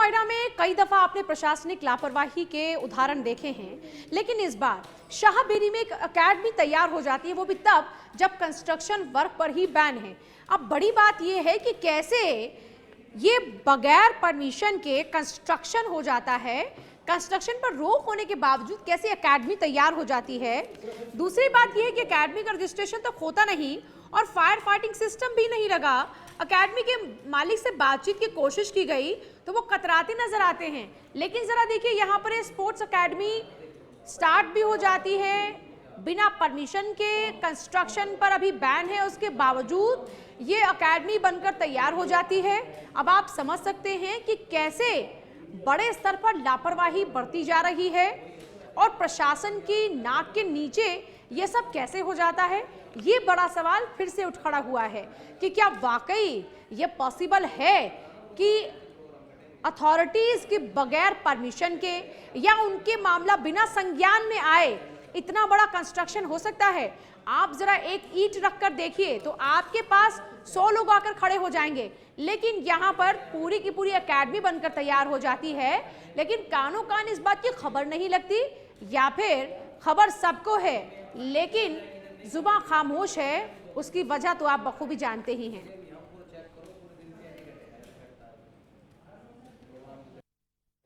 नोएडा में कई दफा आपने प्रशासनिक लापरवाही के उदाहरण देखे हैं, लेकिन इस बार शाहबेरी में एक एकेडमी तैयार हो जाती है, वो भी तब जब कंस्ट्रक्शन वर्क पर ही बैन है। अब बड़ी बात यह है कि कैसे ये बगैर परमिशन के कंस्ट्रक्शन हो जाता है, कंस्ट्रक्शन पर रोक होने के बावजूद कैसे एकेडमी तैयार हो जाती है। दूसरी बात यह है कि एकेडमी का रजिस्ट्रेशन तो होता नहीं और फायर फाइटिंग सिस्टम भी नहीं लगा। एकेडमी के मालिक से बातचीत की कोशिश की गई तो वो कतराते नजर आते हैं। लेकिन जरा देखिए, यहाँ पर स्पोर्ट्स एकेडमी स्टार्ट भी हो जाती है बिना परमिशन के, कंस्ट्रक्शन पर अभी बैन है, उसके बावजूद ये एकेडमी बनकर तैयार हो जाती है। अब आप समझ सकते हैं कि कैसे बड़े स्तर पर लापरवाही बढ़ती जा रही है और प्रशासन की नाक के नीचे ये सब कैसे हो जाता है। ये बड़ा सवाल फिर से उठ खड़ा हुआ है कि क्या वाकई ये पॉसिबल है कि अथॉरिटीज के बगैर परमिशन के या उनके मामला बिना संज्ञान में आए इतना बड़ा कंस्ट्रक्शन हो सकता है। आप जरा एक ईंट रखकर देखिए तो आपके पास 100 लोग आकर खड़े हो जाएंगे, लेकिन यहाँ पर पूरी की पूरी एकेडमी बनकर तैयार हो जाती है, लेकिन कानों कान इस बात की खबर नहीं लगती, या फिर खबर सबको है लेकिन जुबान खामोश है। उसकी वजह तो आप बखूबी जानते ही हैं।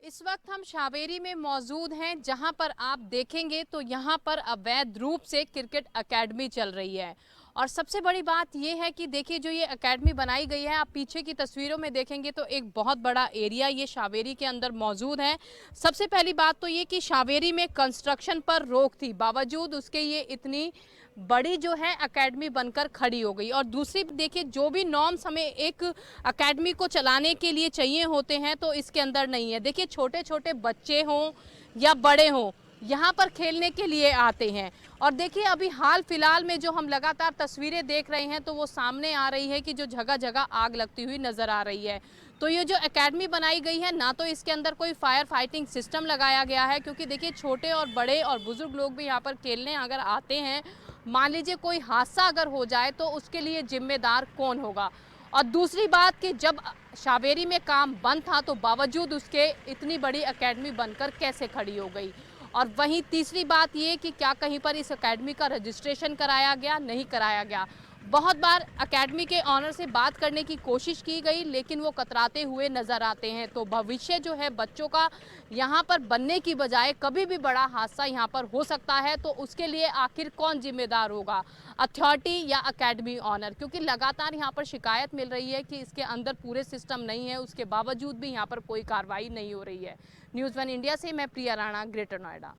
इस वक्त हम शाहबेरी में मौजूद हैं, जहां पर आप देखेंगे तो यहां पर अवैध रूप से क्रिकेट एकेडमी चल रही है। और सबसे बड़ी बात यह है कि देखिए, जो ये एकेडमी बनाई गई है, आप पीछे की तस्वीरों में देखेंगे तो एक बहुत बड़ा एरिया ये शाहबेरी के अंदर मौजूद है। सबसे पहली बात तो ये कि शाहबेरी में कंस्ट्रक्शन पर रोक थी, बावजूद उसके ये इतनी बड़ी जो है एकेडमी बनकर खड़ी हो गई। और दूसरी देखिए, जो भी नॉर्म्स हमें एक एकेडमी को चलाने के लिए चाहिए होते हैं तो इसके अंदर नहीं है। देखिए, छोटे छोटे बच्चे हों या बड़े हों, यहाँ पर खेलने के लिए आते हैं। और देखिए, अभी हाल फिलहाल में जो हम लगातार तस्वीरें देख रहे हैं तो वो सामने आ रही है कि जो जगह जगह आग लगती हुई नज़र आ रही है। तो ये जो एकेडमी बनाई गई है, ना तो इसके अंदर कोई फायर फाइटिंग सिस्टम लगाया गया है, क्योंकि देखिए, छोटे और बड़े और बुजुर्ग लोग भी यहाँ पर खेलने अगर आते हैं, मान लीजिए कोई हादसा अगर हो जाए तो उसके लिए जिम्मेदार कौन होगा। और दूसरी बात कि जब शाहबेरी में काम बंद था तो बावजूद उसके इतनी बड़ी एकेडमी बनकर कैसे खड़ी हो गई। और वहीं तीसरी बात ये कि क्या कहीं पर इस एकेडमी का रजिस्ट्रेशन कराया गया, नहीं कराया गया। बहुत बार एकेडमी के ऑनर से बात करने की कोशिश की गई, लेकिन वो कतराते हुए नज़र आते हैं। तो भविष्य जो है बच्चों का यहाँ पर बनने की बजाय कभी भी बड़ा हादसा यहाँ पर हो सकता है, तो उसके लिए आखिर कौन जिम्मेदार होगा, अथॉरिटी या एकेडमी ऑनर। क्योंकि लगातार यहाँ पर शिकायत मिल रही है कि इसके अंदर पूरे सिस्टम नहीं है, उसके बावजूद भी यहाँ पर कोई कार्रवाई नहीं हो रही है। न्यूज़ 1 इंडिया से मैं प्रिया राणा, ग्रेटर नोएडा।